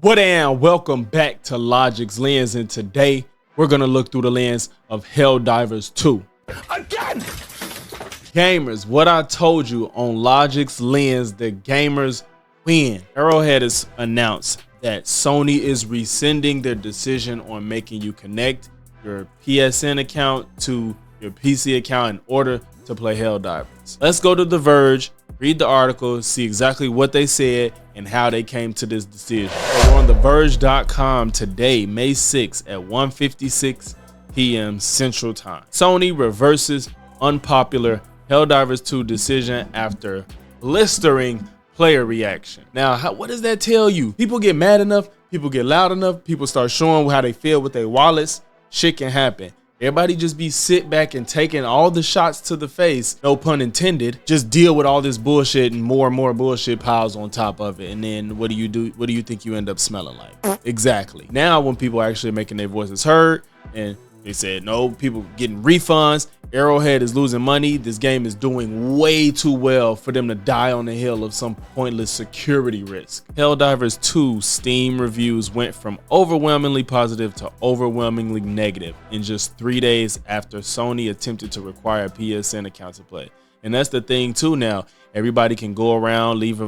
What and welcome back to Logix Lens, and today we're gonna look through the lens of Helldivers 2. Again! Gamers, what I told you on Logix Lens, the gamers win. Arrowhead has announced that Sony is rescinding their decision on making you connect your PSN account to your PC account in order to play Helldivers. Let's go to The Verge, read the article, see exactly what they said and how they came to this decision. So we're on TheVerge.com today, May 6th at 1:56 p.m. Central Time. Sony reverses unpopular Helldivers 2 decision after blistering player reaction. Now, what does that tell you? People get mad enough, people get loud enough, people start showing how they feel with their wallets, shit can happen. Everybody just be sit back and taking all the shots to the face, no pun intended, just deal with all this bullshit and more bullshit piles on top of it. And then what do you do? What do you think you end up smelling like? Exactly. Now when people are actually making their voices heard and they said, no, people getting refunds, Arrowhead is losing money, this game is doing way too well for them to die on the hill of some pointless security risk. Helldivers 2 Steam reviews went from overwhelmingly positive to overwhelmingly negative in just 3 days after Sony attempted to require a PSN account to play. And that's the thing too now. Everybody can go around, leave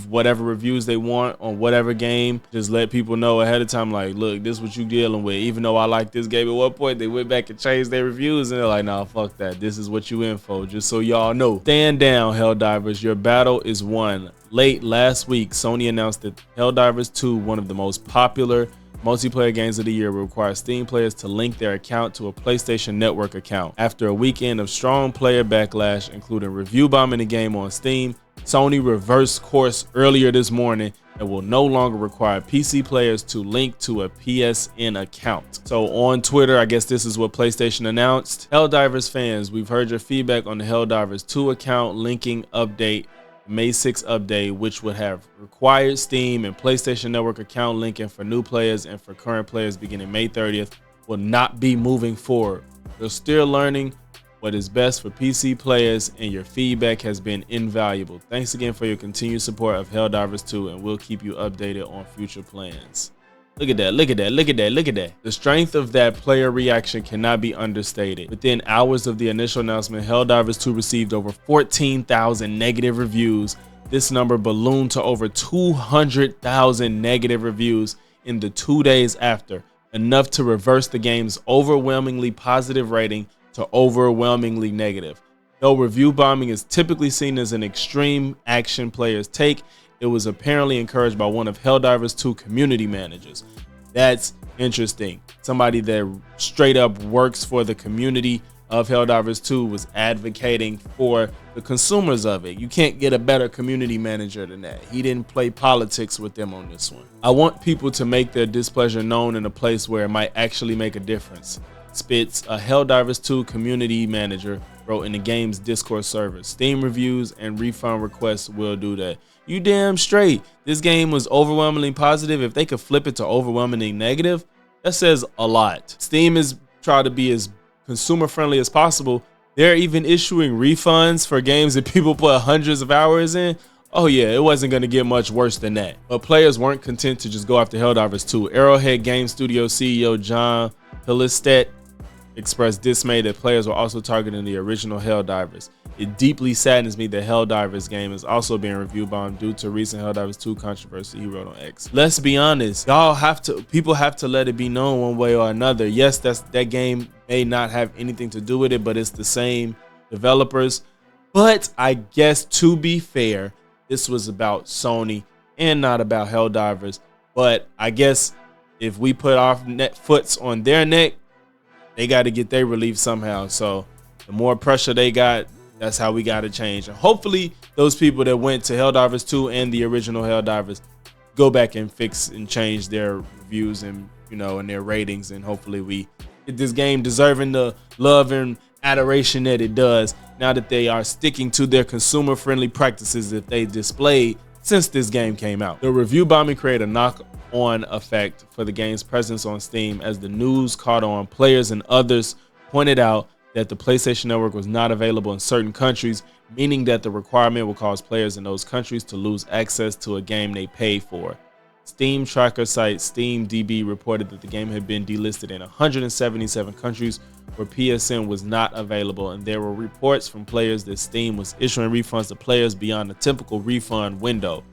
whatever reviews they want on whatever game. Just let people know ahead of time, like, look, this is what you dealing with. Even though I like this game, at one point they went back and changed their reviews and they're like, nah, fuck that. This is what you in for, just so y'all know. Stand down, Helldivers. Your battle is won. Late last week, Sony announced that Helldivers 2, one of the most popular multiplayer games of the year, will require Steam players to link their account to a PlayStation Network account. After a weekend of strong player backlash, including review bombing the game on Steam, Sony reversed course earlier this morning and will no longer require PC players to link to a PSN account. So on Twitter, I guess this is what PlayStation announced. Helldivers fans, we've heard your feedback on the Helldivers 2 account linking update, May 6th update, which would have required Steam and PlayStation Network account linking for new players and for current players beginning May 30th, will not be moving forward. We're still learning what is best for PC players, and your feedback has been invaluable. Thanks again for your continued support of Helldivers 2, and we'll keep you updated on future plans. Look at that, look at that, look at that, look at that. The strength of that player reaction cannot be understated. Within hours of the initial announcement, Helldivers 2 received over 14,000 negative reviews. This number ballooned to over 200,000 negative reviews in the 2 days after, enough to reverse the game's overwhelmingly positive rating to overwhelmingly negative. Though review bombing is typically seen as an extreme action players take, it was apparently encouraged by one of Helldivers 2 community managers. That's interesting. Somebody that straight up works for the community of Helldivers 2 was advocating for the consumers of it. You can't get a better community manager than that. He didn't play politics with them on this one. I want people to make their displeasure known in a place where it might actually make a difference. Spitz, a Helldivers 2 community manager, wrote in the game's Discord server. Steam reviews and refund requests will do that. You damn straight. This game was overwhelmingly positive. If they could flip it to overwhelmingly negative, that says a lot. Steam is trying to be as consumer friendly as possible. They're even issuing refunds for games that people put hundreds of hours in. Oh yeah, it wasn't going to get much worse than that. But players weren't content to just go after Helldivers 2. Arrowhead Game Studio CEO John Hillestedt expressed dismay that players were also targeting the original Helldivers. It deeply saddens me that Helldivers game is also being review bombed due to recent Helldivers 2 controversy, he wrote on X. Let's be honest, people have to let it be known one way or another. Yes, that game may not have anything to do with it, but it's the same developers. But I guess, to be fair, this was about Sony and not about Helldivers. But I guess if we put our foots on their neck, they got to get their relief somehow. So the more pressure they got, that's how we got to change. And hopefully those people that went to Helldivers 2 and the original Helldivers go back and fix and change their reviews and, and their ratings. And hopefully we get this game deserving the love and adoration that it does now that they are sticking to their consumer friendly practices that they displayed since this game came out. The review bombing created a knock-on effect for the game's presence on Steam as the news caught on. Players and others pointed out that the PlayStation Network was not available in certain countries, meaning that the requirement will cause players in those countries to lose access to a game they paid for. Steam tracker site SteamDB reported that the game had been delisted in 177 countries where PSN was not available, and there were reports from players that Steam was issuing refunds to players beyond the typical refund window.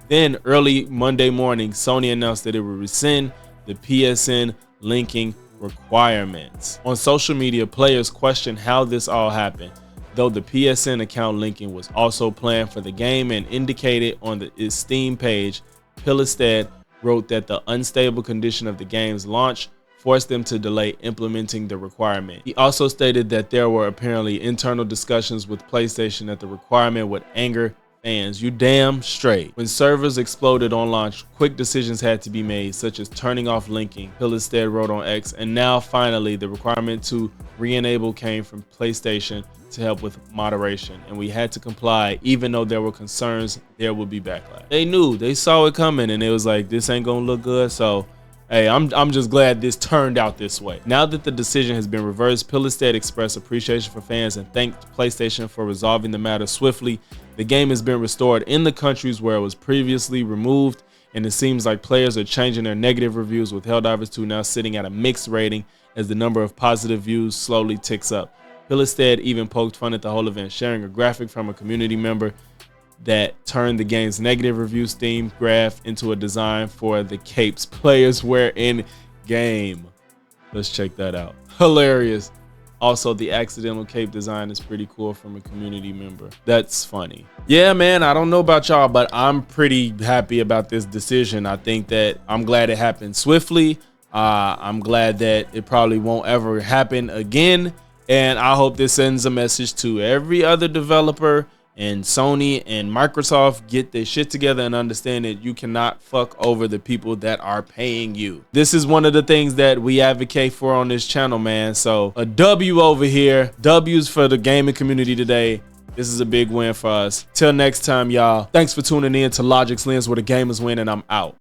Then, early Monday morning, Sony announced that it would rescind the PSN linking requirements. On social media, players questioned how this all happened, though the PSN account linking was also planned for the game and indicated on its Steam page. Pilestad wrote that the unstable condition of the game's launch forced them to delay implementing the requirement. He also stated that there were apparently internal discussions with PlayStation that the requirement would anger fans. You damn straight. When servers exploded on launch, quick decisions had to be made, such as turning off linking, Pilestad wrote on X, and now finally the requirement to re-enable came from PlayStation to help with moderation, and we had to comply even though there were concerns there would be backlash. They knew, they saw it coming, and it was like, this ain't gonna look good. So hey, I'm just glad this turned out this way. Now that the decision has been reversed, Pilestad expressed appreciation for fans and thanked PlayStation for resolving the matter swiftly. The game has been restored in the countries where it was previously removed, and it seems like players are changing their negative reviews, with Helldivers 2 now sitting at a mixed rating as the number of positive views slowly ticks up. Pilestad even poked fun at the whole event, sharing a graphic from a community member that turned the game's negative review Steam graph into a design for the capes players wear in game. Let's check that out. Hilarious. Also, the accidental cape design is pretty cool from a community member. That's funny. Yeah, man, I don't know about y'all, but I'm pretty happy about this decision. I think that I'm glad it happened swiftly. I'm glad that it probably won't ever happen again. And I hope this sends a message to every other developer, and Sony and Microsoft, get their shit together and understand that you cannot fuck over the people that are paying you. This is one of the things that we advocate for on this channel, man. So a W over here. W's for the gaming community today. This is a big win for us. Till next time, y'all. Thanks for tuning in to Logix Lens, where the gamers win, and I'm out.